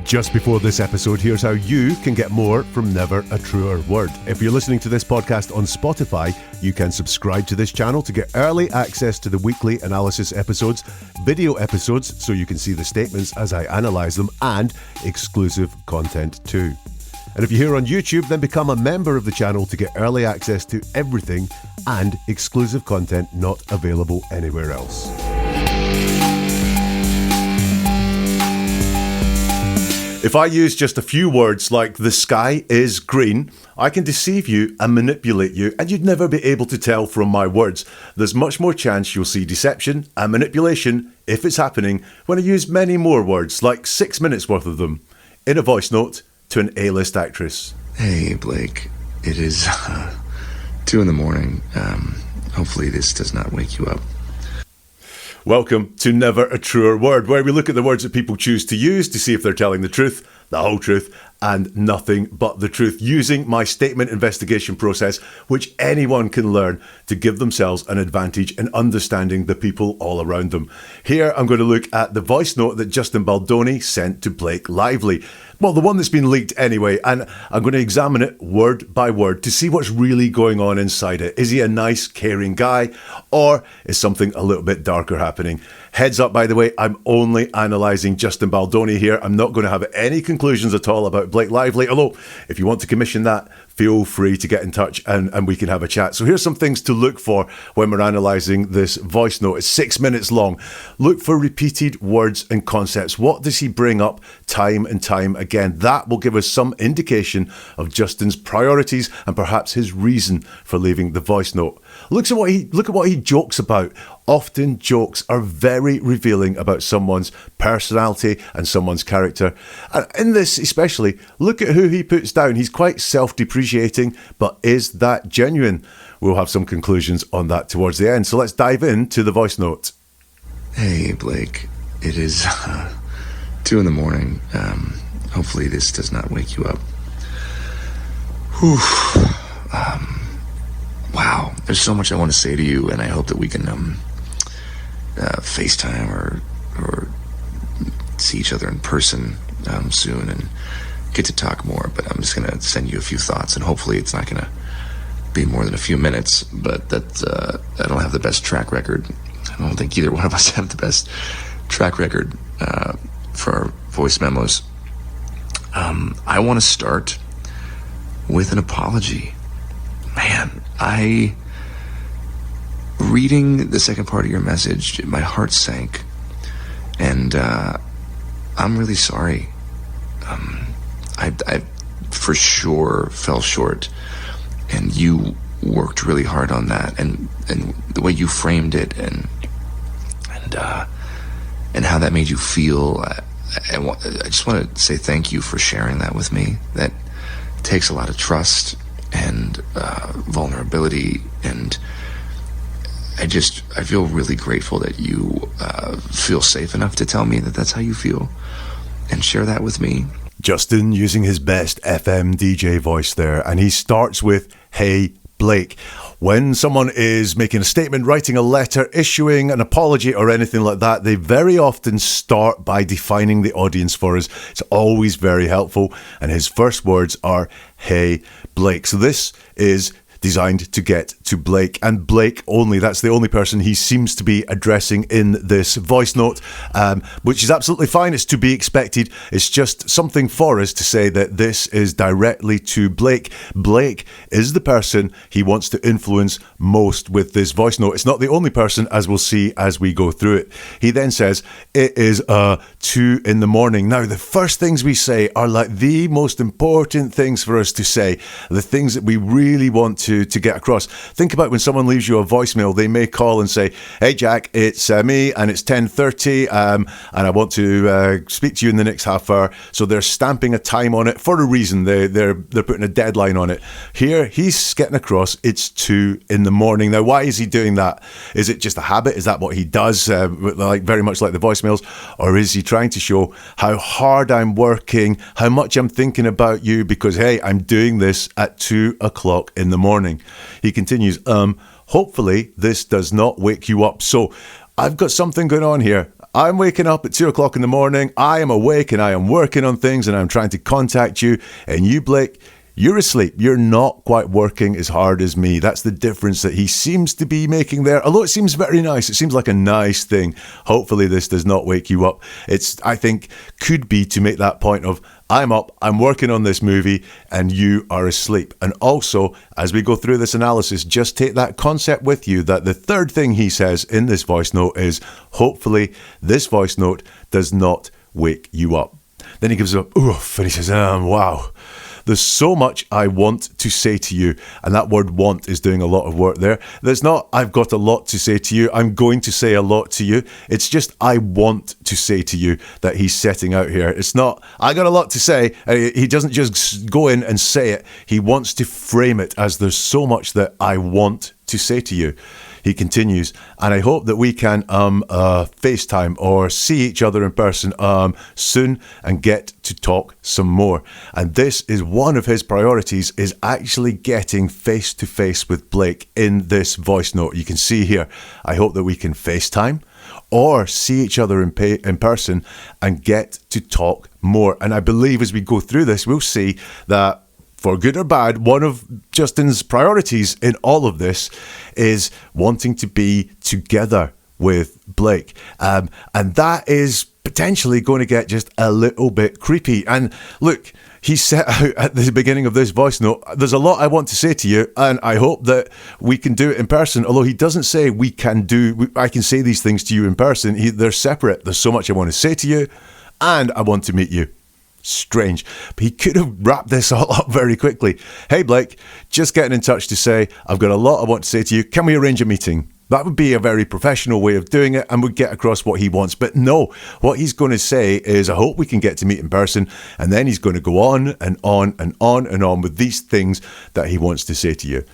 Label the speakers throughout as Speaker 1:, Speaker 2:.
Speaker 1: Just before this episode, here's how you can get more from Never a Truer Word. If you're listening to this podcast on Spotify, you can subscribe to this channel to get early access to the weekly analysis episodes, video episodes so you can see the statements as I analyse them, and exclusive content too. And if you're here on YouTube, then become a member of the channel to get early access to everything and exclusive content not available anywhere else. If I use just a few words like the sky is green, I can deceive you and manipulate you, and you'd never be able to tell from my words. There's much more chance you'll see deception and manipulation, if it's happening, when I use many more words, like 6 minutes worth of them, in a voice note to an A-list actress.
Speaker 2: Hey, Blake. It is 2 a.m. Hopefully this does not wake you up.
Speaker 1: Welcome to Never a Truer Word, where we look at the words that people choose to use to see if they're telling the truth, the whole truth, and nothing but the truth, using my statement investigation process, which anyone can learn to give themselves an advantage in understanding the people all around them. Here, I'm going to look at the voice note that Justin Baldoni sent to Blake Lively. Well, the one that's been leaked anyway, and I'm going to examine it word by word to see what's really going on inside it. Is he a nice, caring guy, or is something a little bit darker happening? Heads up, by the way, I'm only analysing Justin Baldoni here. I'm not going to have any conclusions at all about Blake Lively, although if you want to commission that, feel free to get in touch and we can have a chat. So here's some things to look for when we're analysing this voice note. It's 6 minutes long. Look for repeated words and concepts. What does he bring up time and time again? That will give us some indication of Justin's priorities and perhaps his reason for leaving the voice note. Look at what he jokes about. Often jokes are very revealing about someone's personality and someone's character. And in this especially, look at who he puts down. He's quite self-depreciating, but is that genuine? We'll have some conclusions on that towards the end. So let's dive into the voice note.
Speaker 2: Hey, Blake. It is 2 a.m. Hopefully this does not wake you up. Whew. Wow. There's so much I want to say to you, and I hope that we can FaceTime or see each other in person soon and get to talk more. But I'm just going to send you a few thoughts, and hopefully it's not going to be more than a few minutes. But I don't have the best track record. I don't think either one of us have the best track record for our voice memos. I want to start with an apology. Man, reading the second part of your message, my heart sank, and I'm really sorry. I for sure fell short, and you worked really hard on that, and the way you framed it, and how that made you feel. I just want to say thank you for sharing that with me. That takes a lot of trust and vulnerability, and I feel really grateful that you feel safe enough to tell me that that's how you feel and share that with me.
Speaker 1: Justin using his best FM DJ voice there, and he starts with, "Hey, Blake." When someone is making a statement, writing a letter, issuing an apology or anything like that, they very often start by defining the audience for us. It's always very helpful. And his first words are, "Hey, Blake." So this is designed to get to Blake, and Blake only. That's the only person he seems to be addressing in this voice note, which is absolutely fine. It's to be expected. It's just something for us to say that this is directly to Blake. Blake is the person he wants to influence most with this voice note. It's not the only person, as we'll see as we go through it. He then says, "It is 2 a.m. Now, the first things we say are like the most important things for us to say, the things that we really want to get across. Think about when someone leaves you a voicemail, they may call and say, "Hey Jack, it's me and it's 10:30 and I want to speak to you in the next half hour." So they're stamping a time on it for a reason. They're putting a deadline on it. Here, he's getting across it's 2 a.m. Now, why is he doing that? Is it just a habit? Is that what he does, like very much like the voicemails? Or is he trying to show how hard I'm working, how much I'm thinking about you because, hey, I'm doing this at 2 o'clock in the morning? He continues, hopefully this does not wake you up. So I've got something going on here. I'm waking up at 2 o'clock in the morning. I am awake and I am working on things and I'm trying to contact you. And you, Blake, you're asleep. You're not quite working as hard as me. That's the difference that he seems to be making there. Although it seems very nice. It seems like a nice thing. Hopefully this does not wake you up. It's, I think, could be to make that point of, I'm up, I'm working on this movie, and you are asleep. And also, as we go through this analysis, just take that concept with you that the third thing he says in this voice note is, hopefully this voice note does not wake you up. Then he gives a oof, and he says, wow. There's so much I want to say to you. And that word want is doing a lot of work there. There's not, I've got a lot to say to you. I'm going to say a lot to you. It's just, I want to say to you that he's setting out here. It's not, I got a lot to say. He doesn't just go in and say it. He wants to frame it as there's so much that I want to say to you. He continues, and I hope that we can FaceTime or see each other in person soon and get to talk some more. And this is one of his priorities, is actually getting face to face with Blake in this voice note. You can see here, I hope that we can FaceTime or see each other in person and get to talk more. And I believe as we go through this, we'll see that for good or bad, one of Justin's priorities in all of this is wanting to be together with Blake. And that is potentially going to get just a little bit creepy. And look, he set out at the beginning of this voice note, there's a lot I want to say to you, and I hope that we can do it in person. Although he doesn't say I can say these things to you in person. They're separate. There's so much I want to say to you, and I want to meet you. Strange, but he could have wrapped this all up very quickly. Hey Blake, just getting in touch to say I've got a lot I want to say to you. Can we arrange a meeting? That would be a very professional way of doing it and would get across what he wants. But no, what he's going to say is, I hope we can get to meet in person. And then he's going to go on and on and on and on with these things that he wants to say to you.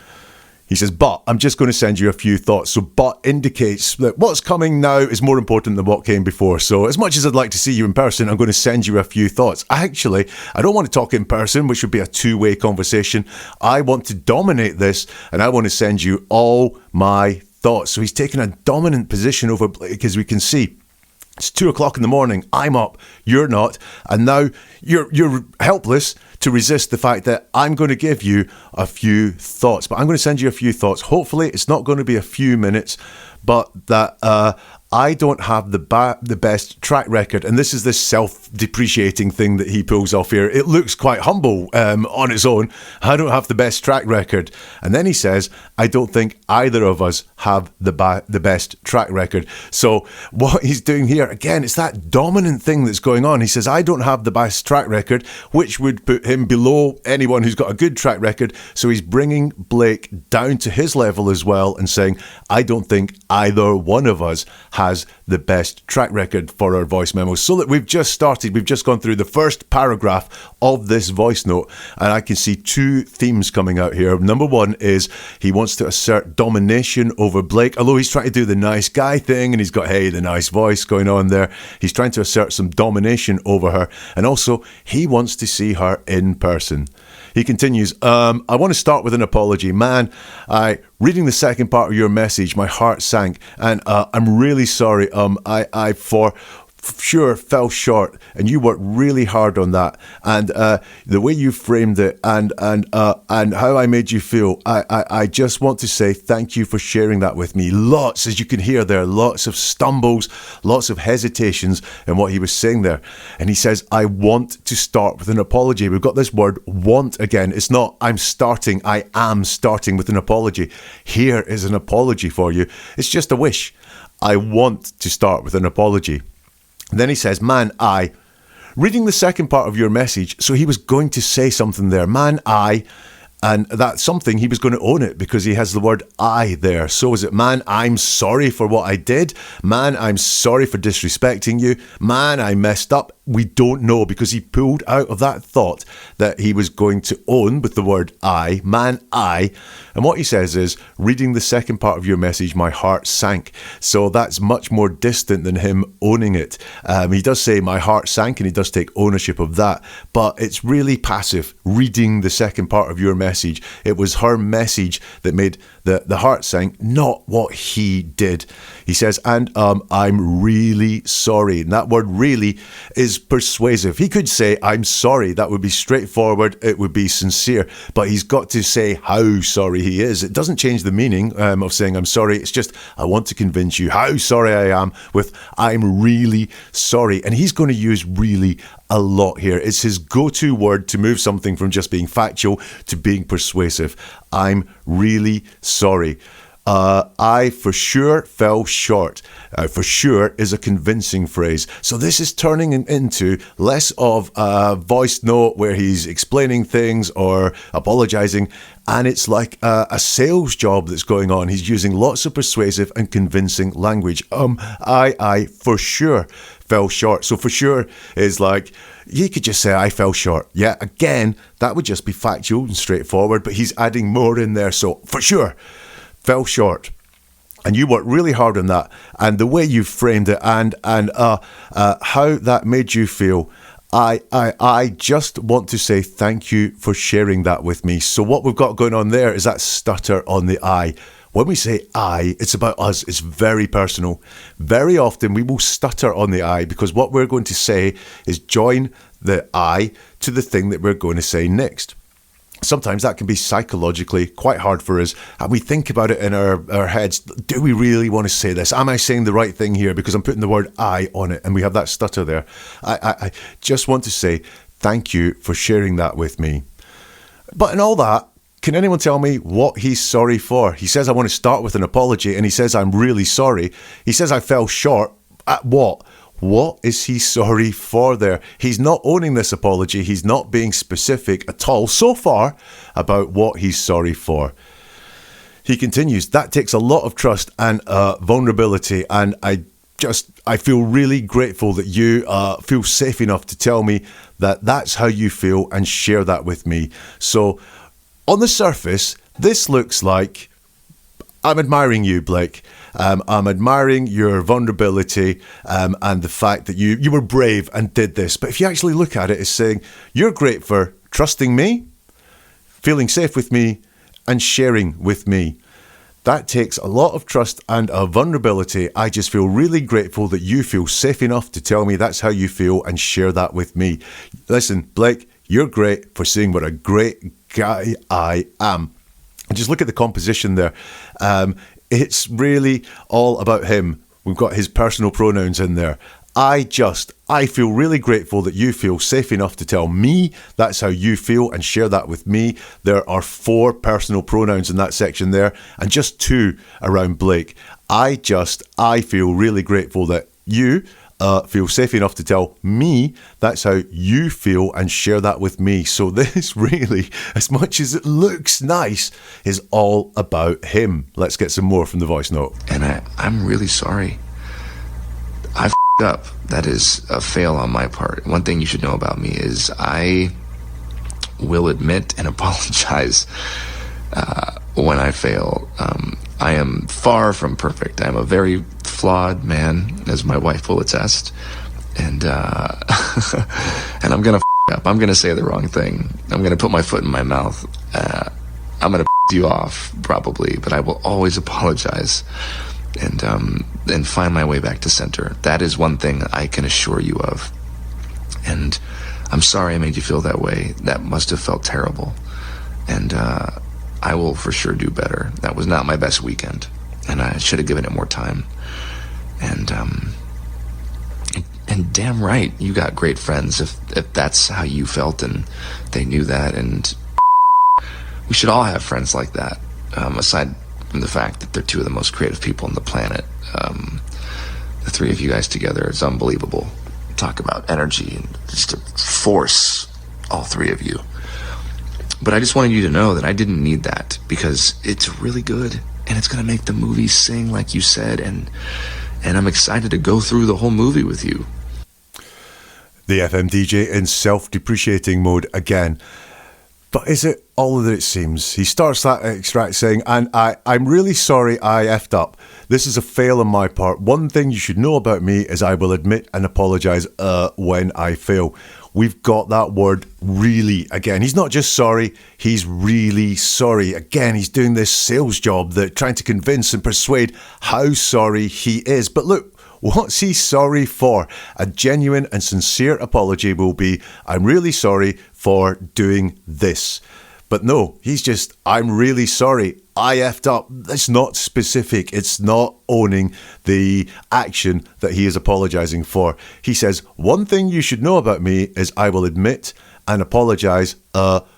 Speaker 1: He says, but I'm just going to send you a few thoughts. So but indicates that what's coming now is more important than what came before. So as much as I'd like to see you in person, I'm going to send you a few thoughts. Actually, I don't want to talk in person, which would be a two-way conversation. I want to dominate this, and I want to send you all my thoughts. So he's taking a dominant position over Blake, as we can see. It's 2 o'clock in the morning. I'm up. You're not. And now you're helpless to resist the fact that I'm going to give you a few thoughts. But I'm going to send you a few thoughts. Hopefully, it's not going to be a few minutes, but that I don't have the best track record. And this is this self-depreciating thing that he pulls off here. It looks quite humble on its own. I don't have the best track record. And then he says, I don't think either of us have the best track record. So what he's doing here, again, it's that dominant thing that's going on. He says, I don't have the best track record, which would put him below anyone who's got a good track record. So he's bringing Blake down to his level as well and saying, I don't think either one of us has the best track record for our voice memos. So that we've just gone through the first paragraph of this voice note, and I can see two themes coming out here. Number one is he wants to assert domination over Blake, although he's trying to do the nice guy thing, and he's got, hey, the nice voice going on there. He's trying to assert some domination over her, and also he wants to see her in person. He continues, I want to start with an apology. Man, reading the second part of your message, my heart sank, and I'm really sorry. I for sure fell short, and you worked really hard on that, and the way you framed it, and how I made you feel, I just want to say thank you for sharing that with me. Lots, as you can hear there, lots of stumbles, lots of hesitations in what he was saying there. And he says, I want to start with an apology. We've got this word want again. It's not I am starting with an apology. Here is an apology for you. It's just a wish. I want to start with an apology. Then he says, reading the second part of your message, so he was going to say something there. And that something, he was going to own it because he has the word I there. So is it, man, I'm sorry for what I did. Man, I'm sorry for disrespecting you. Man, I messed up. We don't know, because he pulled out of that thought that he was going to own with the word I. And what he says is, reading the second part of your message, my heart sank. So that's much more distant than him owning it. He does say my heart sank, and he does take ownership of that. But it's really passive, reading the second part of your message. It was her message that made the heart sank, not what he did. He says, and I'm really sorry. And that word really is persuasive. He could say, I'm sorry. That would be straightforward. It would be sincere. But he's got to say how sorry he is. It doesn't change the meaning of saying I'm sorry. It's just, I want to convince you how sorry I am with I'm really sorry. And he's going to use really a lot here. It's his go-to word to move something from just being factual to being persuasive. I'm really sorry. I for sure fell short. For sure is a convincing phrase. So this is turning into less of a voice note where he's explaining things or apologizing, and it's like a sales job that's going on. He's using lots of persuasive and convincing language. I for sure fell short. So for sure is like, you could just say I fell short. Yeah, again, that would just be factual and straightforward, but he's adding more in there. So for sure, fell short. And you worked really hard on that. And the way you framed it and how that made you feel, I just want to say thank you for sharing that with me. So what we've got going on there is that stutter on the I. When we say I, it's about us. It's very personal. Very often we will stutter on the I because what we're going to say is join the I to the thing that we're going to say next. Sometimes that can be psychologically quite hard for us. And we think about it in our heads. Do we really want to say this? Am I saying the right thing here? Because I'm putting the word I on it and we have that stutter there. I just want to say thank you for sharing that with me. But in all that, can anyone tell me what he's sorry for? He says, I want to start with an apology, and he says, I'm really sorry. He says, I fell short. At what? What is he sorry for there? He's not owning this apology. He's not being specific at all so far about what he's sorry for. He continues, that takes a lot of trust and vulnerability, and I feel really grateful that you feel safe enough to tell me that that's how you feel and share that with me. So on the surface, this looks like, I'm admiring you, Blake. I'm admiring your vulnerability and the fact that you were brave and did this. But if you actually look at it, it's saying, you're great for trusting me, feeling safe with me, and sharing with me. That takes a lot of trust and a vulnerability. I just feel really grateful that you feel safe enough to tell me that's how you feel and share that with me. Listen, Blake, you're great for seeing what a great guy I am. And just look at the composition there. It's really all about him. We've got his personal pronouns in there. I feel really grateful that you feel safe enough to tell me that's how you feel and share that with me. There are 4 personal pronouns in that section there and just 2 around Blake. I feel really grateful that you feel safe enough to tell me that's how you feel and share that with me. So this really, as much as it looks nice, is all about him. Let's get some more from the voice note.
Speaker 2: And I'm really sorry. I f***ed up. That is a fail on my part. One thing you should know about me is I will admit and apologize when I fail. I am far from perfect. I'm a very flawed man, as my wife will attest. And and I'm going to f*** up. I'm going to say the wrong thing. I'm going to put my foot in my mouth. I'm going to f*** you off, probably, but I will always apologize and find my way back to center. That is one thing I can assure you of. And I'm sorry I made you feel that way. That must have felt terrible. And I will for sure do better. That was not my best weekend, and I should have given it more time. And damn right, you got great friends if that's how you felt and they knew that. And we should all have friends like that, aside from the fact that they're 2 of the most creative people on the planet. The 3 of you guys together is unbelievable. Talk about energy and just a force, all 3 of you. But I just wanted you to know that I didn't need that, because it's really good and it's going to make the movie sing like you said, and I'm excited to go through the whole movie with you.
Speaker 1: The FM DJ in self-depreciating mode again. But is it all that it seems? He starts that extract saying, and I'm really sorry I effed up. This is a fail on my part. One thing you should know about me is I will admit and apologise when I fail. we've got that word really again. He's not just sorry, he's really sorry. Again, he's doing this sales job that trying to convince and persuade how sorry he is. But look, what's he sorry for? A genuine and sincere apology will be, I'm really sorry for doing this. But no, he's just, I'm really sorry, I effed up. That's not specific. It's not owning the action that he is apologizing for. He says, one thing you should know about me is I will admit and apologize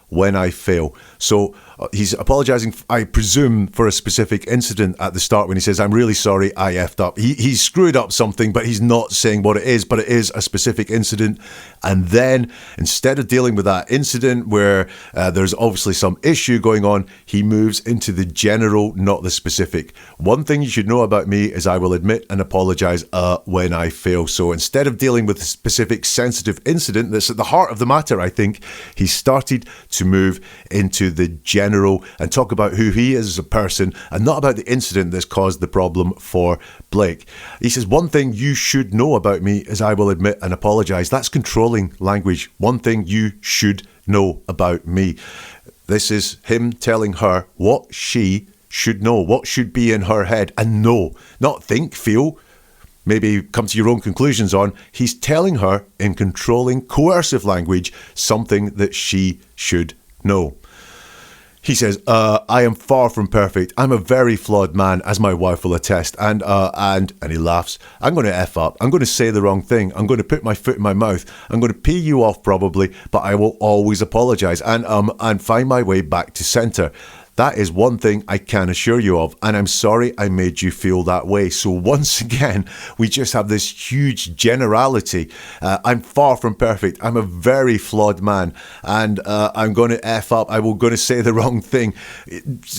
Speaker 1: when I fail. So he's apologizing, I presume, for a specific incident at the start when he says, I'm really sorry, I effed up. He's screwed up something, but he's not saying what it is, but it is a specific incident. And then instead of dealing with that incident where there's obviously some issue going on, he moves into the general, not the specific. One thing you should know about me is I will admit and apologize when I fail. So instead of dealing with a specific sensitive incident that's at the heart of the matter, I think he started to move into the general and talk about who he is as a person and not about the incident that's caused the problem for Blake. He says, one thing you should know about me is I will admit and apologize. That's controlling language. One thing you should know about me. This is him telling her what she should know, what should be in her head, and know, not think, feel, maybe come to your own conclusions on. He's telling her in controlling, coercive language something that she should know. He says, I am far from perfect. I'm a very flawed man, as my wife will attest. And he laughs. I'm going to F up. I'm going to say the wrong thing. I'm going to put my foot in my mouth. I'm going to pee you off probably, but I will always apologize and find my way back to center. That is one thing I can assure you of, and I'm sorry I made you feel that way. So once again, we just have this huge generality. I'm far from perfect. I'm a very flawed man, and I'm going to F up. I'm going to say the wrong thing.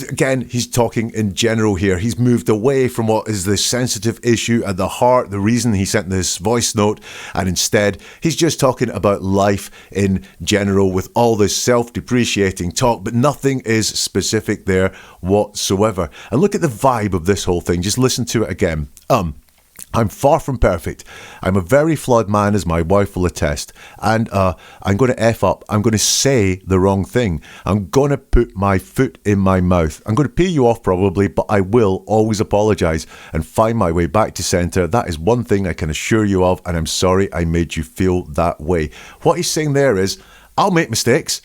Speaker 1: Again, he's talking in general here. He's moved away from what is the sensitive issue at the heart, the reason he sent this voice note, and instead, he's just talking about life in general with all this self-depreciating talk, but nothing is specific there whatsoever. And look at the vibe of this whole thing. Just listen to it again. I'm far from perfect. I'm a very flawed man, as my wife will attest. And I'm going to F up. I'm going to say the wrong thing. I'm going to put my foot in my mouth. I'm going to pee you off probably, but I will always apologize and find my way back to center. That is one thing I can assure you of, and I'm sorry I made you feel that way. What he's saying there is, I'll make mistakes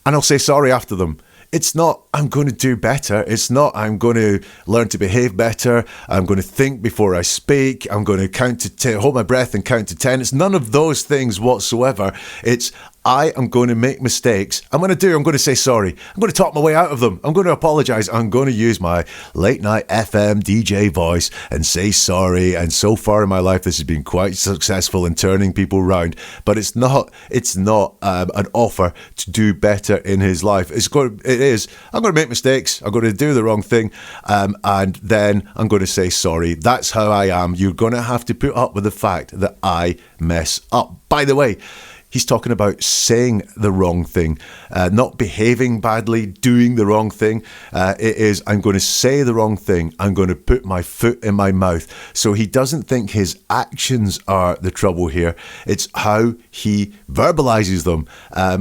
Speaker 1: and I'll say sorry after them. It's not, I'm going to do better. It's not, I'm going to learn to behave better. I'm going to think before I speak. I'm going to count to 10, hold my breath and count to 10. It's none of those things whatsoever. It's, I am going to make mistakes. I'm going to say sorry. I'm going to talk my way out of them. I'm going to apologize. I'm going to use my late night FM DJ voice and say sorry. And so far in my life, this has been quite successful in turning people around. But it's not an offer to do better in his life. I'm going to make mistakes. I'm going to do the wrong thing. And then I'm going to say sorry. That's how I am. You're going to have to put up with the fact that I mess up. By the way, he's talking about saying the wrong thing, not behaving badly, doing the wrong thing. It is, I'm going to say the wrong thing. I'm going to put my foot in my mouth. So he doesn't think his actions are the trouble here. It's how he verbalizes them.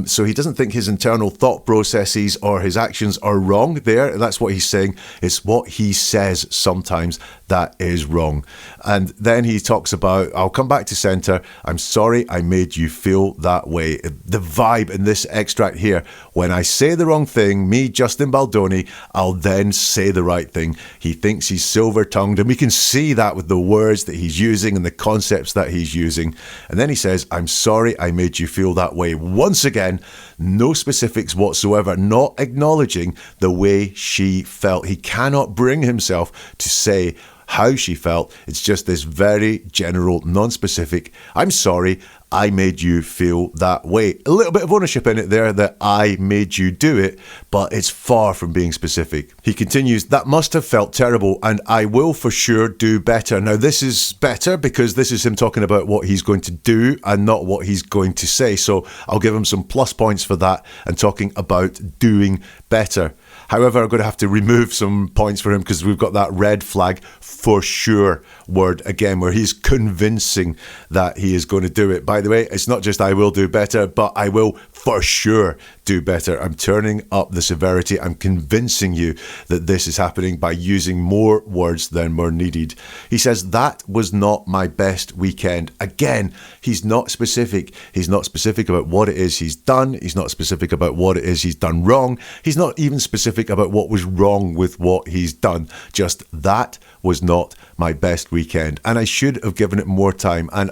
Speaker 1: So he doesn't think his internal thought processes or his actions are wrong there. That's what he's saying. It's what he says sometimes that is wrong. And then he talks about, I'll come back to center. I'm sorry I made you feel that way. The vibe in this extract here, when I say the wrong thing, me, Justin Baldoni, I'll then say the right thing. He thinks he's silver-tongued, and we can see that with the words that he's using and the concepts that he's using. And then he says, I'm sorry I made you feel that way. Once again, no specifics whatsoever, not acknowledging the way she felt. He cannot bring himself to say how she felt. It's just this very general, non-specific, I'm sorry, I made you feel that way. A little bit of ownership in it there, that I made you do it, but it's far from being specific. He continues, that must have felt terrible, and I will for sure do better. Now, this is better because this is him talking about what he's going to do and not what he's going to say. So I'll give him some plus points for that and talking about doing better. However, I'm going to have to remove some points for him because we've got that red flag for sure word again, where he's convincing that he is going to do it. By the way, it's not just I will do better, but I will for sure do better. I'm turning up the severity. I'm convincing you that this is happening by using more words than were needed. He says, that was not my best weekend. Again, he's not specific. He's not specific about what it is he's done. He's not specific about what it is he's done wrong. He's not even specific about what was wrong with what he's done. Just that was not my best weekend. And I should have given it more time. And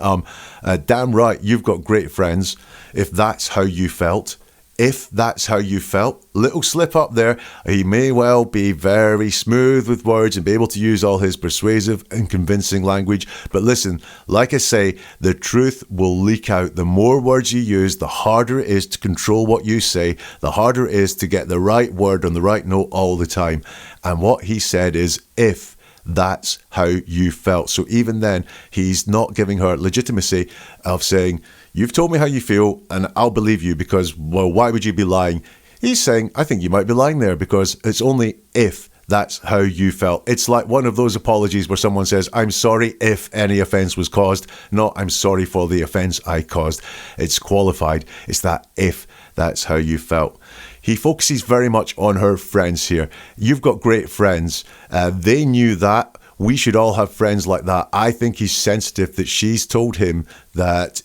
Speaker 1: damn right, you've got great friends. If that's how you felt, little slip up there. He may well be very smooth with words and be able to use all his persuasive and convincing language. But listen, like I say, the truth will leak out. The more words you use, the harder it is to control what you say, the harder it is to get the right word on the right note all the time. And what he said is, if that's how you felt. So even then, he's not giving her legitimacy of saying, you've told me how you feel and I'll believe you because, well, why would you be lying? He's saying, I think you might be lying there because it's only if that's how you felt. It's like one of those apologies where someone says, I'm sorry if any offence was caused, not I'm sorry for the offence I caused. It's qualified. It's that if that's how you felt. He focuses very much on her friends here. You've got great friends. They knew that. We should all have friends like that. I think he's sensitive that she's told him that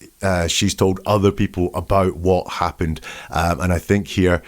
Speaker 1: she's told other people about what happened. And I think here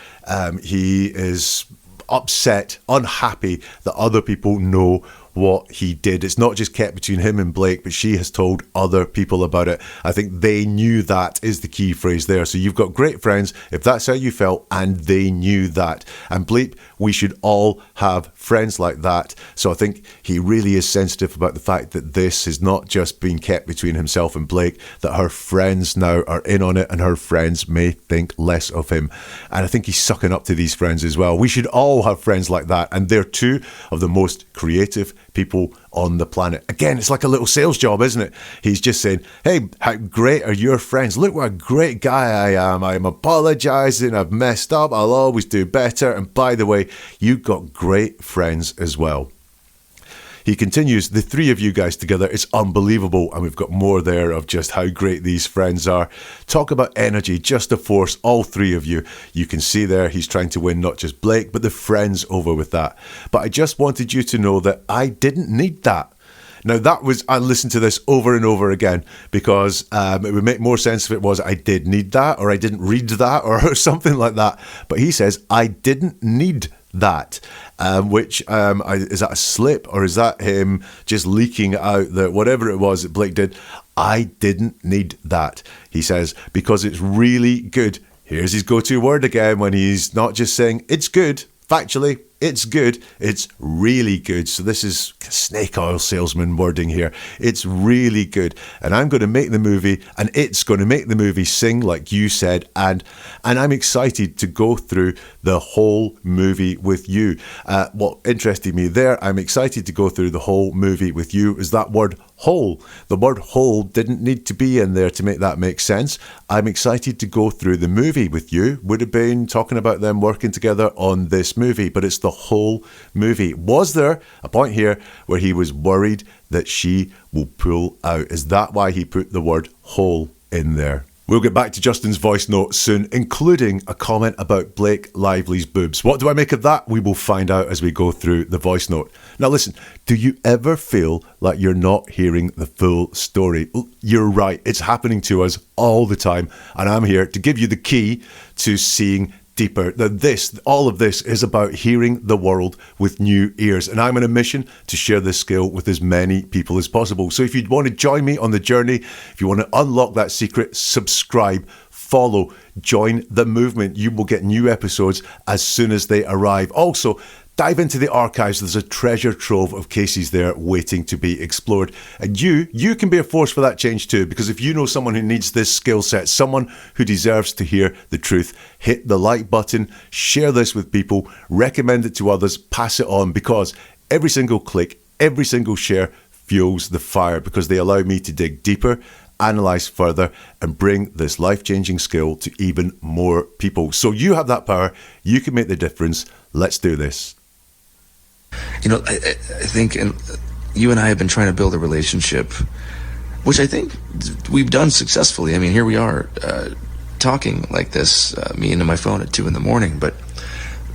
Speaker 1: he is upset, unhappy that other people know what he did. It's not just kept between him and Blake, but she has told other people about it. I think they knew that is the key phrase there. So you've got great friends, if that's how you felt, and they knew that. And Bleep, we should all have friends like that. So I think he really is sensitive about the fact that this has not just been kept between himself and Blake, that her friends now are in on it and her friends may think less of him. And I think he's sucking up to these friends as well. We should all have friends like that. And they're two of the most creative people on the planet. Again, it's like a little sales job, isn't it? He's just saying, hey, how great are your friends? Look what a great guy I am. I'm apologizing. I've messed up. I'll always do better. And by the way, you've got great friends as well. He continues, the three of you guys together, it's unbelievable. And we've got more there of just how great these friends are. Talk about energy, just a force, all three of you. You can see there he's trying to win not just Blake, but the friends over with that. But I just wanted you to know that I didn't need that. Now I listened to this over and over again because it would make more sense if it was I did need that or I didn't read that or something like that. But he says, I didn't need that, which is that a slip or is that him just leaking out that whatever it was that Blake did? I didn't need that, he says, because it's really good. Here's his go-to word again when he's not just saying it's good. Factually, it's good. It's really good. So this is snake oil salesman wording here. It's really good. And I'm going to make the movie and it's going to make the movie sing like you said. And I'm excited to go through the whole movie with you. What interested me there, I'm excited to go through the whole movie with you is that word whole. The word whole didn't need to be in there to make that make sense. I'm excited to go through the movie with you. Would have been talking about them working together on this movie, but it's the whole movie. Was there a point here where he was worried that she will pull out? Is that why he put the word whole in there? We'll get back to Justin's voice note soon, including a comment about Blake Lively's boobs. What do I make of that? We will find out as we go through the voice note. Now listen, do you ever feel like you're not hearing the full story? You're right, it's happening to us all the time, and I'm here to give you the key to seeing deeper. All of this is about hearing the world with new ears, and I'm on a mission to share this skill with as many people as possible. So if you want to join me on the journey, if you want to unlock that secret, subscribe, follow, join the movement. You will get new episodes as soon as they arrive. Also, dive into the archives. There's a treasure trove of cases there waiting to be explored. And you can be a force for that change too, because if you know someone who needs this skill set, someone who deserves to hear the truth, hit the like button, share this with people, recommend it to others, pass it on, because every single click, every single share fuels the fire, because they allow me to dig deeper analyze further, and bring this life-changing skill to even more people. So you have that power. You can make the difference. Let's do this.
Speaker 2: You know, I think you and I have been trying to build a relationship, which I think we've done successfully. I mean, here we are talking like this, me into my phone at 2 a.m, but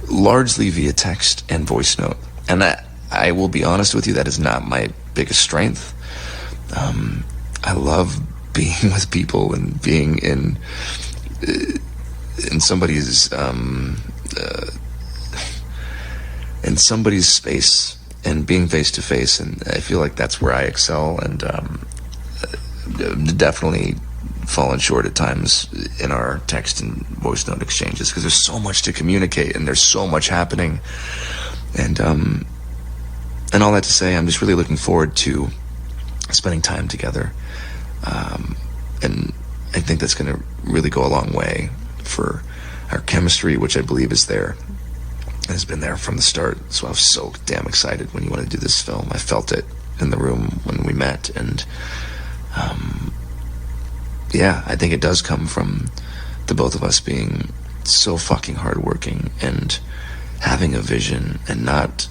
Speaker 2: largely via text and voice note. And I will be honest with you, that is not my biggest strength. I love being with people and being in somebody's space and being face to face, and I feel like that's where I excel, and definitely fallen short at times in our text and voice note exchanges, because there's so much to communicate and there's so much happening, and all that to say, I'm just really looking forward to spending time together, and I think that's going to really go a long way for our chemistry, which I believe is there. Has been there from the start. So I was so damn excited when you wanted to do this film. I felt it in the room when we met, and yeah, I think it does come from the both of us being so fucking hardworking and having a vision and not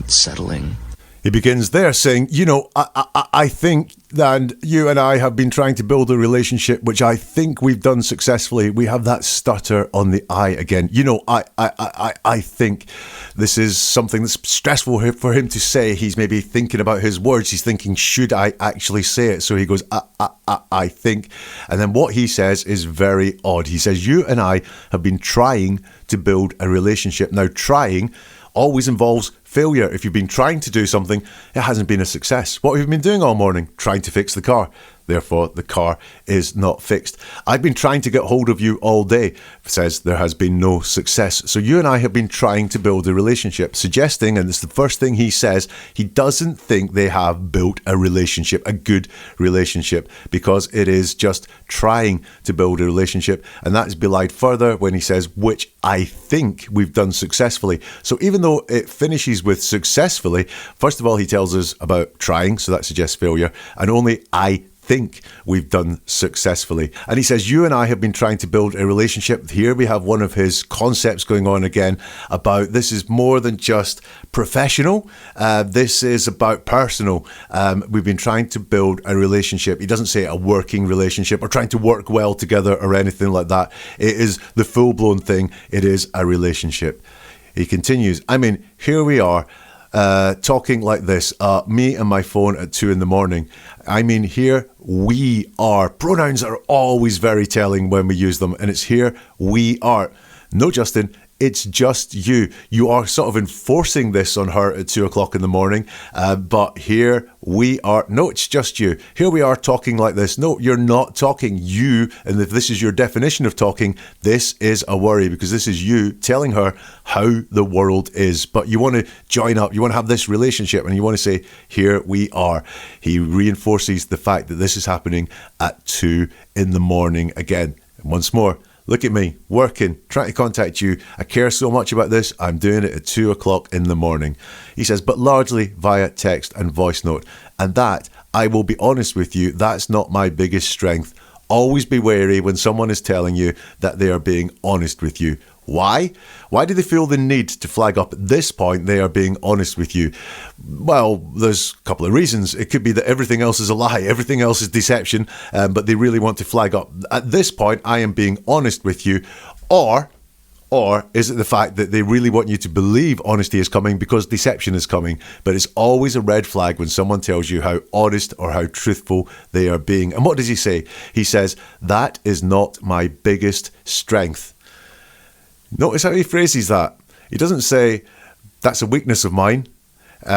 Speaker 2: settling.
Speaker 1: He begins there saying, you know, I think that you and I have been trying to build a relationship, which I think we've done successfully. We have that stutter on the I again. You know, I think this is something that's stressful for him to say. He's maybe thinking about his words. He's thinking, should I actually say it? So he goes, I think. And then what he says is very odd. He says, you and I have been trying to build a relationship. Now, trying always involves failure. If you've been trying to do something, it hasn't been a success. What have you been doing all morning? Trying to fix the car. Therefore, the car is not fixed. I've been trying to get hold of you all day. Says there has been no success. So you and I have been trying to build a relationship, suggesting, and it's the first thing he says, he doesn't think they have built a relationship, a good relationship, because it is just trying to build a relationship. And that is belied further when he says, which I think we've done successfully. So even though it finishes with successfully, first of all, he tells us about trying, so that suggests failure, and only I think we've done successfully. And he says, you and I have been trying to build a relationship. Here we have one of his concepts going on again about this is more than just professional. This is about personal. We've been trying to build a relationship. He doesn't say a working relationship or trying to work well together or anything like that. It is the full-blown thing. It is a relationship. He continues, I mean, here we are talking like this, me and my phone at 2 a.m. I mean, here we are. Pronouns are always very telling when we use them, and it's here we are. No, Justin, it's just you. You are sort of enforcing this on her at 2 o'clock in the morning, but here we are. No, it's just you. Here we are talking like this. No, you're not talking. You, and if this is your definition of talking, this is a worry, because this is you telling her how the world is. But you want to join up. You want to have this relationship, and you want to say, here we are. He reinforces the fact that this is happening at 2 a.m. again. And once more, look at me, working, trying to contact you. I care so much about this, I'm doing it at 2 o'clock in the morning. He says, but largely via text and voice note. And that, I will be honest with you, that's not my biggest strength. Always be wary when someone is telling you that they are being honest with you. Why? Why do they feel the need to flag up at this point they are being honest with you? Well, there's a couple of reasons. It could be that everything else is a lie, everything else is deception, but they really want to flag up. At this point, I am being honest with you. Or is it the fact that they really want you to believe honesty is coming because deception is coming? But it's always a red flag when someone tells you how honest or how truthful they are being. And what does he say? He says, that is not my biggest strength. Notice how he phrases that. He doesn't say, that's a weakness of mine.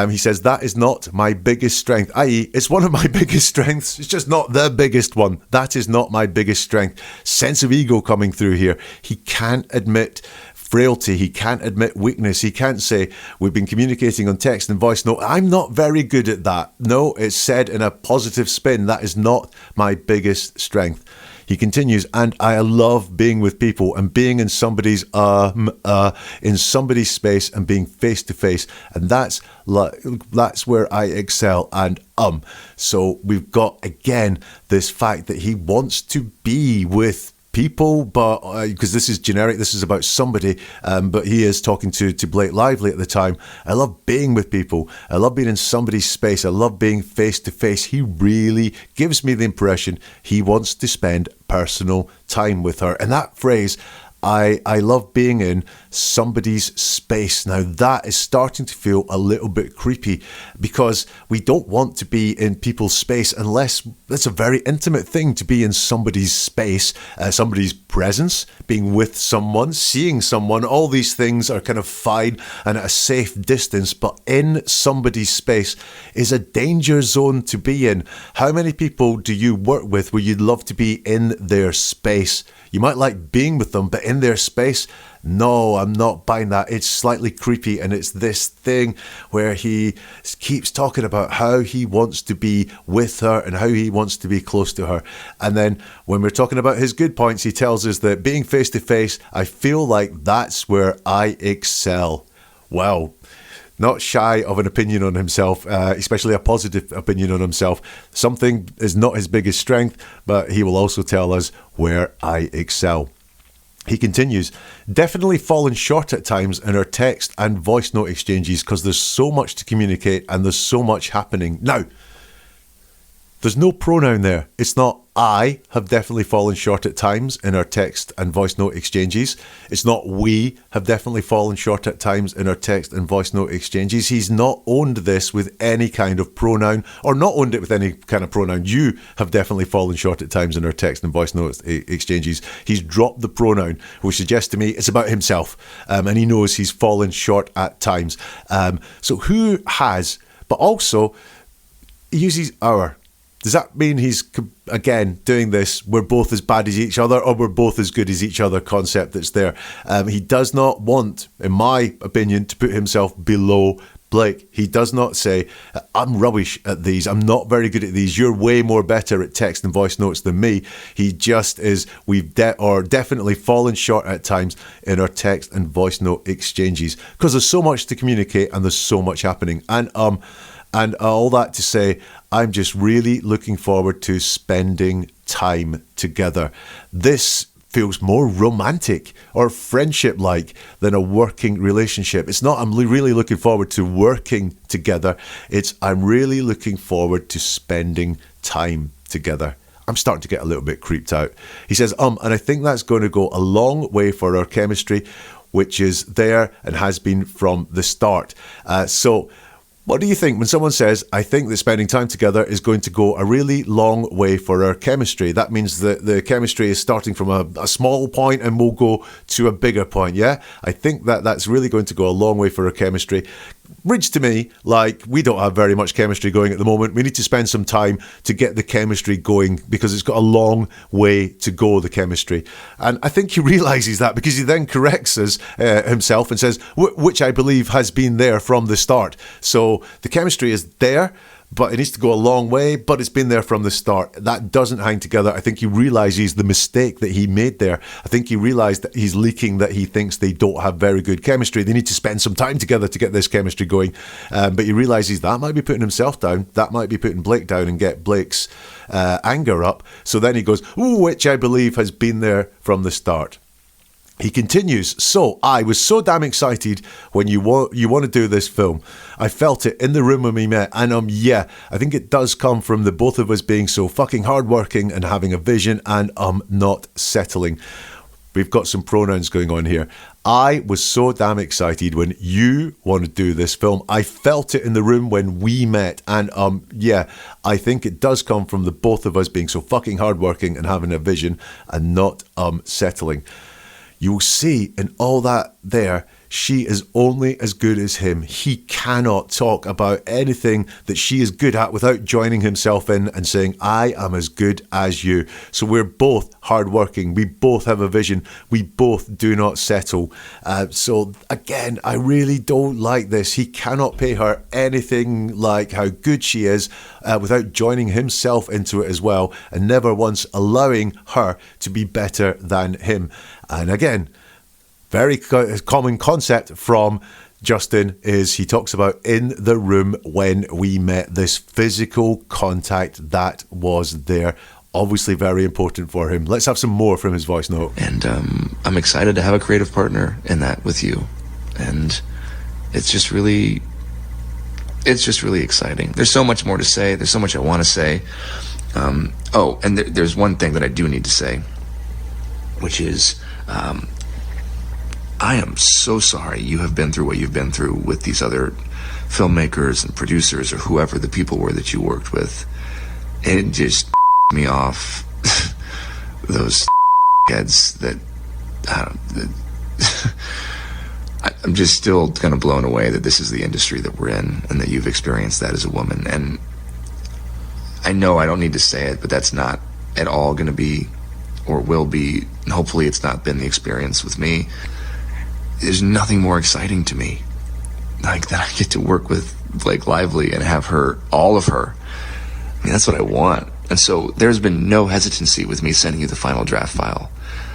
Speaker 1: He says, that is not my biggest strength, i.e. it's one of my biggest strengths. It's just not the biggest one. That is not my biggest strength. Sense of ego coming through here. He can't admit frailty. He can't admit weakness. He can't say, we've been communicating on text and voice note. I'm not very good at that. No, it's said in a positive spin. That is not my biggest strength. He continues, and I love being with people and being in somebody's space and being face to face, and that's where I excel. And so we've got again this fact that he wants to be with people, but because this is generic, this is about somebody, but he is talking to Blake Lively at the time. I love being with people. I love being in somebody's space. I love being face to face. He really gives me the impression he wants to spend personal time with her. And that phrase, I love being in somebody's space. Now that is starting to feel a little bit creepy, because we don't want to be in people's space unless it's a very intimate thing to be in somebody's space, somebody's presence, being with someone, seeing someone. All these things are kind of fine and at a safe distance, but in somebody's space is a danger zone to be in. How many people do you work with where you'd love to be in their space? You might like being with them, but in their space, no, I'm not buying that. It's slightly creepy, and it's this thing where he keeps talking about how he wants to be with her and how he wants to be close to her. And then when we're talking about his good points, he tells us that being face to face, I feel like that's where I excel. Wow. Not shy of an opinion on himself, especially a positive opinion on himself. Something is not his biggest strength, but he will also tell us where I excel. He continues, definitely fallen short at times in our text and voice note exchanges because there's so much to communicate and there's so much happening. Now, there's no pronoun there. It's not I have definitely fallen short at times in our text and voice note exchanges. It's not we have definitely fallen short at times in our text and voice note exchanges. He's not owned this with any kind of pronoun, or not owned it with any kind of pronoun. You have definitely fallen short at times in our text and voice note exchanges. He's dropped the pronoun, which suggests to me it's about himself, and he knows he's fallen short at times. So who has, but also he uses our. Does that mean he's, again, doing this, we're both as bad as each other or we're both as good as each other concept that's there? He does not want, in my opinion, to put himself below Blake. He does not say, I'm rubbish at these, I'm not very good at these, you're way more better at text and voice notes than me. He just is, we've definitely fallen short at times in our text and voice note exchanges because there's so much to communicate and there's so much happening. And all that to say, I'm just really looking forward to spending time together. This feels more romantic or friendship-like than a working relationship. It's not, I'm really looking forward to working together. It's, I'm really looking forward to spending time together. I'm starting to get a little bit creeped out. He says, and I think that's going to go a long way for our chemistry, which is there and has been from the start. So what do you think when someone says, I think that spending time together is going to go a really long way for our chemistry? That means that the chemistry is starting from a small point and will go to a bigger point, yeah? I think that that's really going to go a long way for our chemistry. Reads to me like we don't have very much chemistry going at the moment. We need to spend some time to get the chemistry going because it's got a long way to go, the chemistry. And I think he realises that because he then corrects us himself and says, which I believe has been there from the start. So the chemistry is there, but it needs to go a long way, but it's been there from the start. That doesn't hang together. I think he realises the mistake that he made there. I think he realised that he's leaking that he thinks they don't have very good chemistry. They need to spend some time together to get this chemistry going. But he realises that might be putting himself down. That might be putting Blake down and get Blake's anger up. So then he goes, which I believe has been there from the start. He continues, so I was so damn excited when you want to do this film. I felt it in the room when we met, and yeah, I think it does come from the both of us being so fucking hardworking and having a vision and not settling. We've got some pronouns going on here. I was so damn excited when you want to do this film. I felt it in the room when we met, and yeah, I think it does come from the both of us being so fucking hardworking and having a vision and not settling. You'll see in all that there, she is only as good as him. He cannot talk about anything that she is good at without joining himself in and saying, I am as good as you. So we're both hardworking. We both have a vision. We both do not settle. So again, I really don't like this. He cannot pay her anything like how good she is without joining himself into it as well, and never once allowing her to be better than him. And again, very common concept from Justin is he talks about in the room when we met, this physical contact that was there. Obviously very important for him. Let's have some more from his voice note.
Speaker 2: And I'm excited to have a creative partner in that with you. And it's just really exciting. There's so much more to say. There's so much I want to say. And there's one thing that I do need to say, which is I am so sorry you have been through what you've been through with these other filmmakers and producers or whoever the people were that you worked with. It just me off. Those heads that I'm just still kind of blown away that this is the industry that we're in and that you've experienced that as a woman. And I know I don't need to say it, but that's not at all going to be or will be, and hopefully it's not been the experience with me. There's nothing more exciting to me like that I get to work with Blake Lively and have her, all of her. I mean, that's what I want. And so there's been no hesitancy with me sending you the final draft file.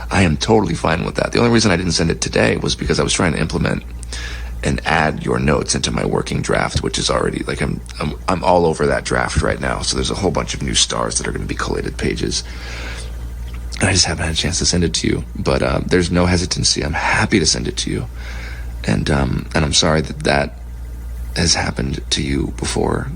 Speaker 2: I am totally fine with that. The only reason I didn't send it today was because I was trying to implement and add your notes into my working draft, which is already like I'm all over that draft right now. So there's a whole bunch of new stars that are going to be collated pages. And I just haven't had a chance to send it to you. But there's no hesitancy. I'm happy to send it to you. And I'm sorry that has happened to you before.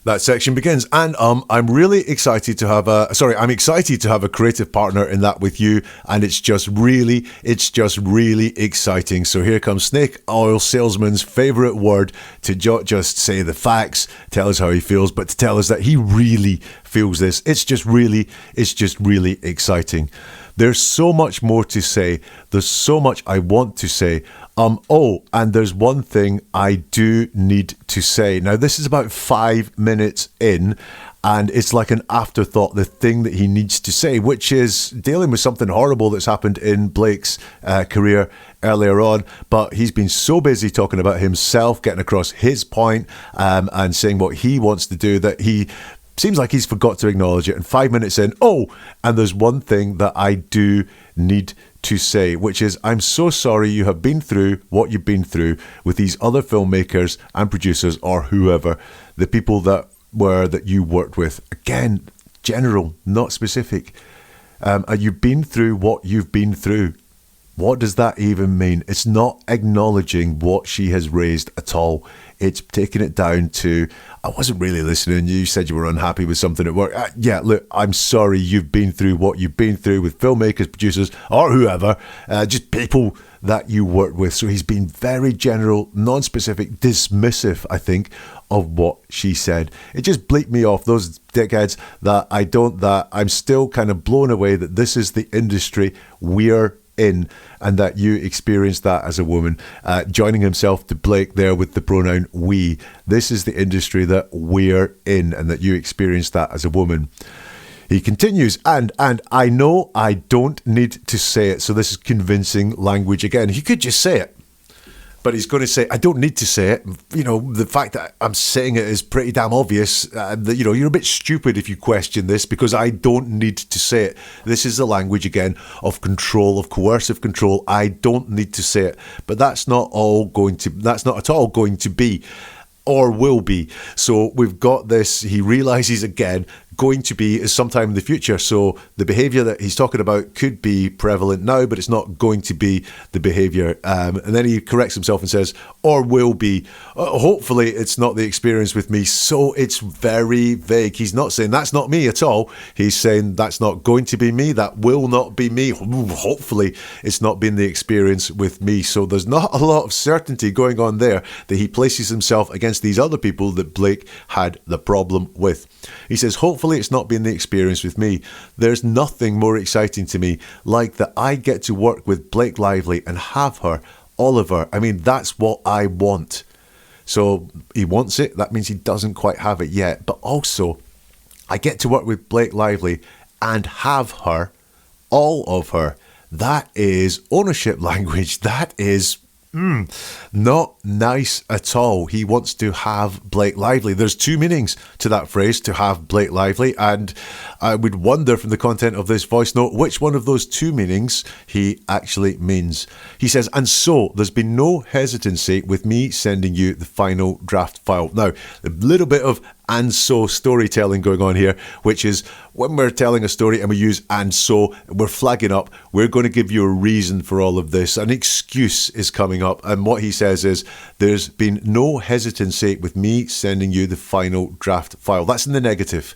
Speaker 1: That section begins, and I'm really excited to have I'm excited to have a creative partner in that with you, and it's just really exciting. So here comes Snake Oil Salesman's favorite word to just say the facts, tell us how he feels, but to tell us that he really feels this. It's just really exciting. There's so much more to say. There's so much I want to say. And there's one thing I do need to say. Now, this is about 5 minutes in, and it's like an afterthought, the thing that he needs to say, which is dealing with something horrible that's happened in Blake's career earlier on. But he's been so busy talking about himself, getting across his point, and saying what he wants to do, that he seems like he's forgot to acknowledge it. And 5 minutes in, and there's one thing that I do need to say, which is, I'm so sorry you have been through what you've been through with these other filmmakers and producers or whoever, the people that you worked with. Again, general, not specific. You've been through what you've been through. What does that even mean? It's not acknowledging what she has raised at all. It's taking it down to, I wasn't really listening. You said you were unhappy with something at work. Yeah, look, I'm sorry you've been through what you've been through with filmmakers, producers, or whoever, just people that you worked with. So he's been very general, non-specific, dismissive, I think, of what she said. It just bleeped me off, those dickheads, that I'm still kind of blown away that this is the industry we're in, and that you experienced that as a woman, joining himself to Blake there with the pronoun we. This is the industry that we're in, and that you experienced that as a woman. He continues, and I know I don't need to say it. So this is convincing language again. He could just say it, but he's going to say, I don't need to say it. You know, the fact that I'm saying it is pretty damn obvious. That, you know, you're a bit stupid if you question this, because I don't need to say it. This is the language again of control, of coercive control. I don't need to say it, but that's not at all going to be or will be. So we've got this, he realizes again, going to be is sometime in the future. So the behavior that he's talking about could be prevalent now, but it's not going to be the behavior. And then he corrects himself and says, or will be. Hopefully it's not the experience with me. So it's very vague. He's not saying that's not me at all. He's saying that's not going to be me. That will not be me. Hopefully it's not been the experience with me. So there's not a lot of certainty going on there, that he places himself against against these other people that Blake had the problem with. He says, hopefully it's not been the experience with me. There's nothing more exciting to me like that I get to work with Blake Lively and have her, Oliver. I mean, that's what I want. So he wants it. That means he doesn't quite have it yet. But also, I get to work with Blake Lively and have her, all of her. That is ownership language. That is not nice at all. He wants to have Blake Lively. There's two meanings to that phrase, to have Blake Lively, and I would wonder from the content of this voice note which one of those two meanings he actually means. He says, and so there's been no hesitancy with me sending you the final draft file. Now, a little bit of and so storytelling going on here, which is when we're telling a story and we use and so, we're flagging up, we're going to give you a reason for all of this. An excuse is coming up. And what he says is, there's been no hesitancy with me sending you the final draft file. That's in the negative.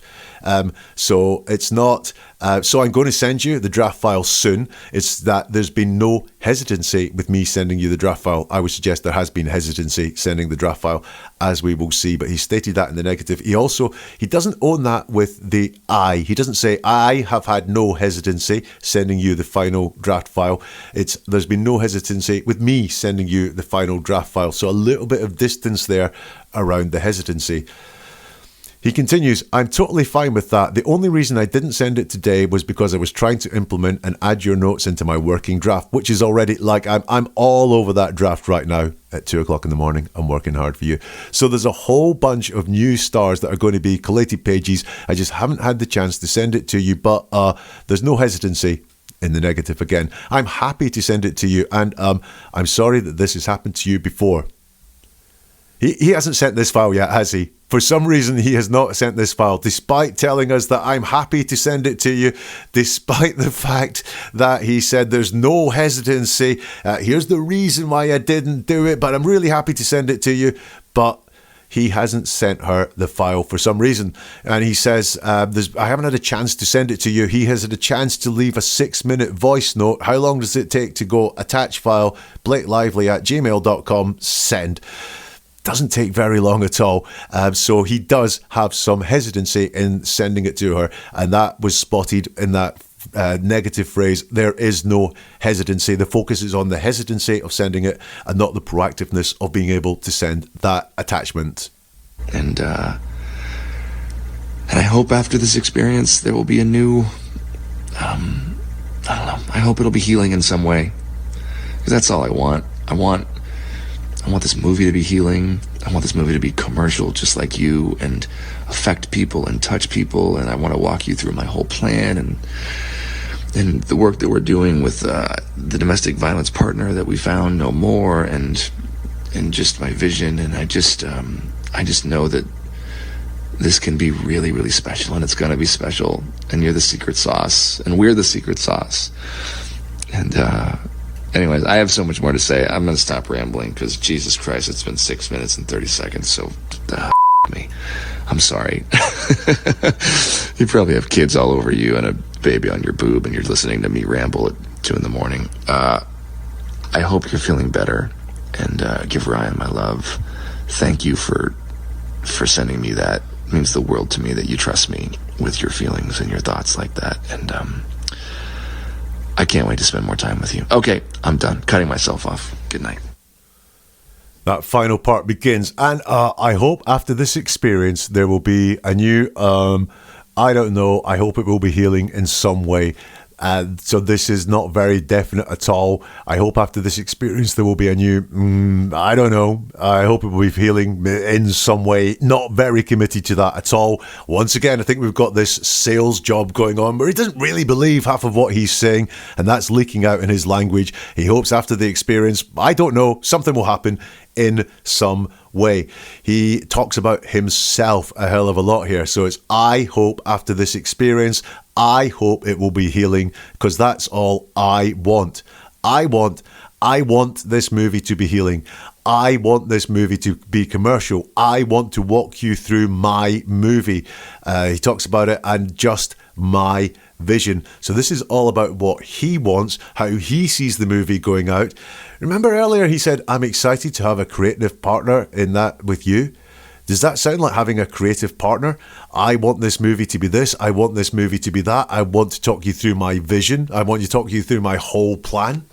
Speaker 1: So it's not, so I'm going to send you the draft file soon. It's that there's been no hesitancy with me sending you the draft file. I would suggest there has been hesitancy sending the draft file, as we will see, but he stated that in the negative. He doesn't own that with the I. He doesn't say, I have had no hesitancy sending you the final draft file. It's, there's been no hesitancy with me sending you the final draft file. So a little bit of distance there around the hesitancy. He continues, I'm totally fine with that. The only reason I didn't send it today was because I was trying to implement and add your notes into my working draft, which is already like, I'm all over that draft right now at 2 o'clock in the morning. I'm working hard for you. So there's a whole bunch of new stars that are going to be collated pages. I just haven't had the chance to send it to you, but there's no hesitancy in the negative again. I'm happy to send it to you, and I'm sorry that this has happened to you before. He hasn't sent this file yet, has he? For some reason, he has not sent this file, despite telling us that I'm happy to send it to you, despite the fact that he said there's no hesitancy. Here's the reason why I didn't do it, but I'm really happy to send it to you. But he hasn't sent her the file for some reason. And he says, I haven't had a chance to send it to you. He has had a chance to leave a 6-minute voice note. How long does it take to go attach file, blakelively@gmail.com, send? Doesn't take very long at all. So he does have some hesitancy in sending it to her. And that was spotted in that negative phrase. There is no hesitancy. The focus is on the hesitancy of sending it and not the proactiveness of being able to send that attachment.
Speaker 2: And I hope after this experience there will be a new, I don't know, I hope it'll be healing in some way. Because that's all I want. I want this movie to be healing. I want this movie to be commercial, just like you, and affect people and touch people. And I want to walk you through my whole plan and the work that we're doing with the domestic violence partner that we found, No More, and just my vision. And I just know that this can be really, really special, and it's going to be special. And you're the secret sauce, and we're the secret sauce. And anyways, I have so much more to say. I'm going to stop rambling because, Jesus Christ, it's been 6 minutes and 30 seconds, so me. I'm sorry. You probably have kids all over you and a baby on your boob, and you're listening to me ramble at 2 in the morning. I hope you're feeling better, and give Ryan my love. Thank you for sending me that. It means the world to me that you trust me with your feelings and your thoughts like that, and I can't wait to spend more time with you. Okay, I'm done. Cutting myself off. Good night.
Speaker 1: That final part begins, and I hope after this experience there will be a new, I don't know, I hope it will be healing in some way. So this is not very definite at all. I hope after this experience there will be a new, I don't know, I hope it will be healing in some way. Not very committed to that at all. Once again, I think we've got this sales job going on where he doesn't really believe half of what he's saying, and that's leaking out in his language. He hopes after the experience, I don't know, something will happen in some way. He talks about himself a hell of a lot here. So it's, I hope after this experience, I hope it will be healing, because that's all I want. I want this movie to be healing. I want this movie to be commercial. I want to walk you through my movie. He talks about it and just my vision. So this is all about what he wants, how he sees the movie going out. Remember earlier he said, I'm excited to have a creative partner in that with you. Does that sound like having a creative partner? I want this movie to be this. I want this movie to be that. I want to talk you through my vision. I want to talk you through my whole plan.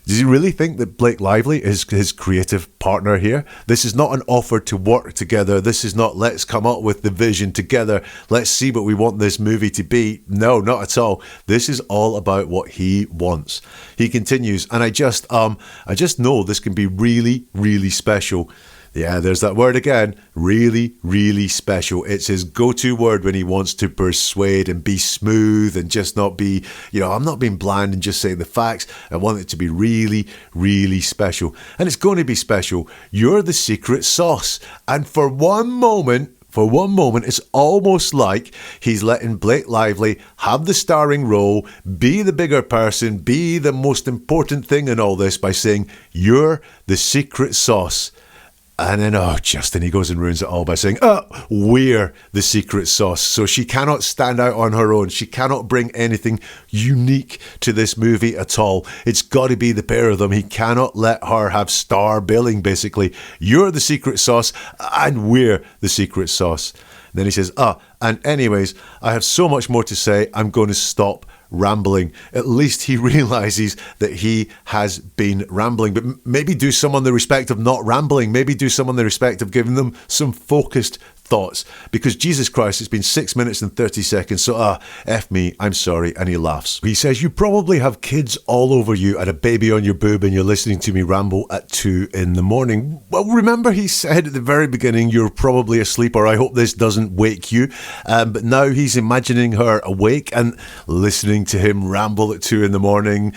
Speaker 1: Does he really think that Blake Lively is his creative partner here? This is not an offer to work together. This is not, let's come up with the vision together. Let's see what we want this movie to be. No, not at all. This is all about what he wants. He continues, and I just know this can be really, really special. Yeah, there's that word again. Really, really special. It's his go-to word when he wants to persuade and be smooth and just not be, I'm not being bland and just saying the facts. I want it to be really, really special. And it's going to be special. You're the secret sauce. And for one moment, it's almost like he's letting Blake Lively have the starring role, be the bigger person, be the most important thing in all this by saying, you're the secret sauce. And then, Justin, he goes and ruins it all by saying, we're the secret sauce. So she cannot stand out on her own. She cannot bring anything unique to this movie at all. It's got to be the pair of them. He cannot let her have star billing, basically. You're the secret sauce, and we're the secret sauce. And then he says, and anyways, I have so much more to say. I'm going to stop rambling. At least he realizes that he has been rambling, but maybe do some on the respect of not rambling. Maybe do some on the respect of giving them some focused thoughts, because Jesus Christ, it's been 6 minutes and 30 seconds, so F me, I'm sorry. And he laughs. He says, you probably have kids all over you and a baby on your boob and you're listening to me ramble at 2 a.m. Well, remember he said at the very beginning, you're probably asleep, or I hope this doesn't wake you, but now he's imagining her awake and listening to him ramble at 2 a.m.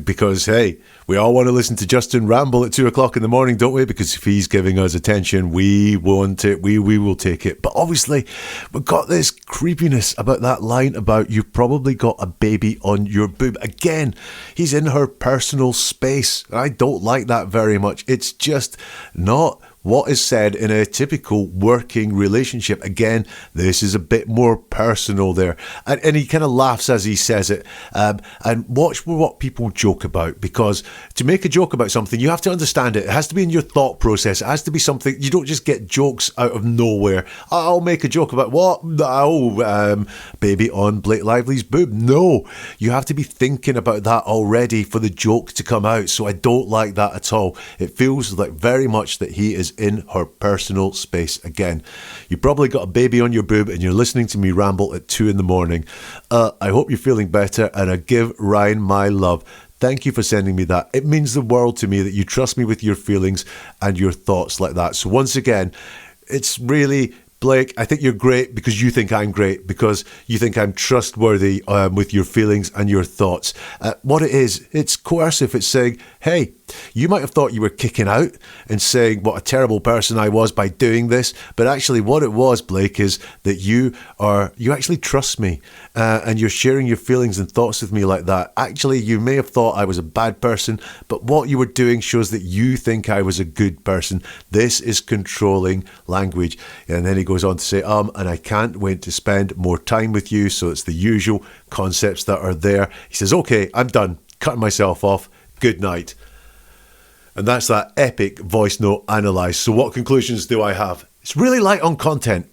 Speaker 1: because, hey, we all want to listen to Justin ramble at 2 o'clock in the morning, don't we? Because if he's giving us attention, we want it. We will take it. But obviously, we've got this creepiness about that line about you've probably got a baby on your boob. Again, he's in her personal space. I don't like that very much. It's just not what is said in a typical working relationship. Again, this is a bit more personal there. And he kind of laughs as he says it. And watch what people joke about, because to make a joke about something, you have to understand it. It has to be in your thought process. It has to be something, you don't just get jokes out of nowhere. I'll make a joke about what? Baby on Blake Lively's boob. No, you have to be thinking about that already for the joke to come out. So I don't like that at all. It feels like very much that he is in her personal space again. You probably got a baby on your boob and you're listening to me ramble at 2 a.m. I hope you're feeling better, and I give Ryan my love. Thank you for sending me that. It means the world to me that you trust me with your feelings and your thoughts like that. So once again, it's really, Blake, I think you're great because you think I'm great, because you think I'm trustworthy with your feelings and your thoughts. What it is, it's coercive. It's saying, hey, you might have thought you were kicking out and saying what a terrible person I was by doing this, but actually what it was, Blake, is that you actually trust me, and you're sharing your feelings and thoughts with me like that. Actually, you may have thought I was a bad person, but what you were doing shows that you think I was a good person. This is controlling language. And then he goes on to say, and I can't wait to spend more time with you. So it's the usual concepts that are there. He says, okay, I'm done, cutting myself off. Good night. And that's that epic voice note analyzed. So what conclusions do I have? It's really light on content.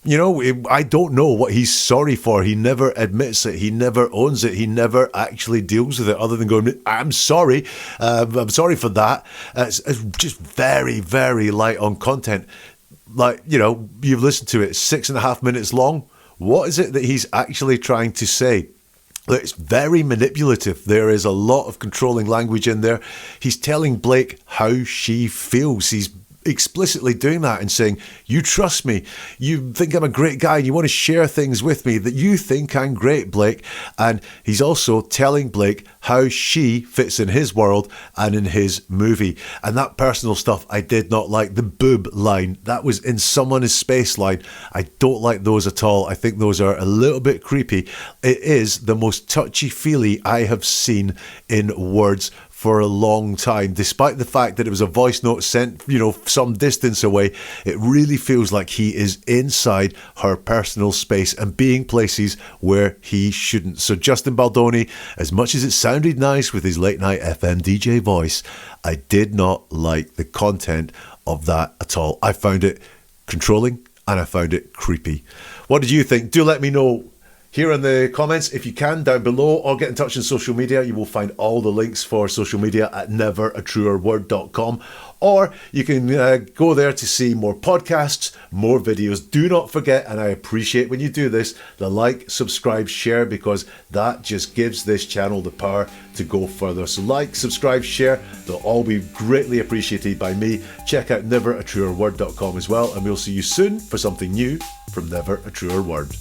Speaker 1: I don't know what he's sorry for. He never admits it. He never owns it. He never actually deals with it, other than going, I'm sorry. I'm sorry for that. It's just very, very light on content. Like, you've listened to it, 6.5 minutes long. What is it that he's actually trying to say? It's very manipulative. There is a lot of controlling language in there. He's telling Blake how she feels. He's explicitly doing that and saying, you trust me, you think I'm a great guy, and you want to share things with me, that you think I'm great, Blake. And he's also telling Blake how she fits in his world and in his movie. And that personal stuff I did not like. The boob line, that was in someone's space line. I don't like those at all. I think those are a little bit creepy. It is the most touchy-feely I have seen in words for a long time. Despite the fact that it was a voice note sent, some distance away, it really feels like he is inside her personal space and being places where he shouldn't. So Justin Baldoni, as much as it sounded nice with his late night FM DJ voice, I did not like the content of that at all. I found it controlling and I found it creepy. What did you think? Do let me know here in the comments if you can, down below, or get in touch on social media. You will find all the links for social media at neveratruerword.com, or you can go there to see more podcasts, more videos. Do not forget, and I appreciate when you do this, the like, subscribe, share, because that just gives this channel the power to go further. So like, subscribe, share, they'll all be greatly appreciated by me. Check out neveratruerword.com as well, and we'll see you soon for something new from Never a Truer Word.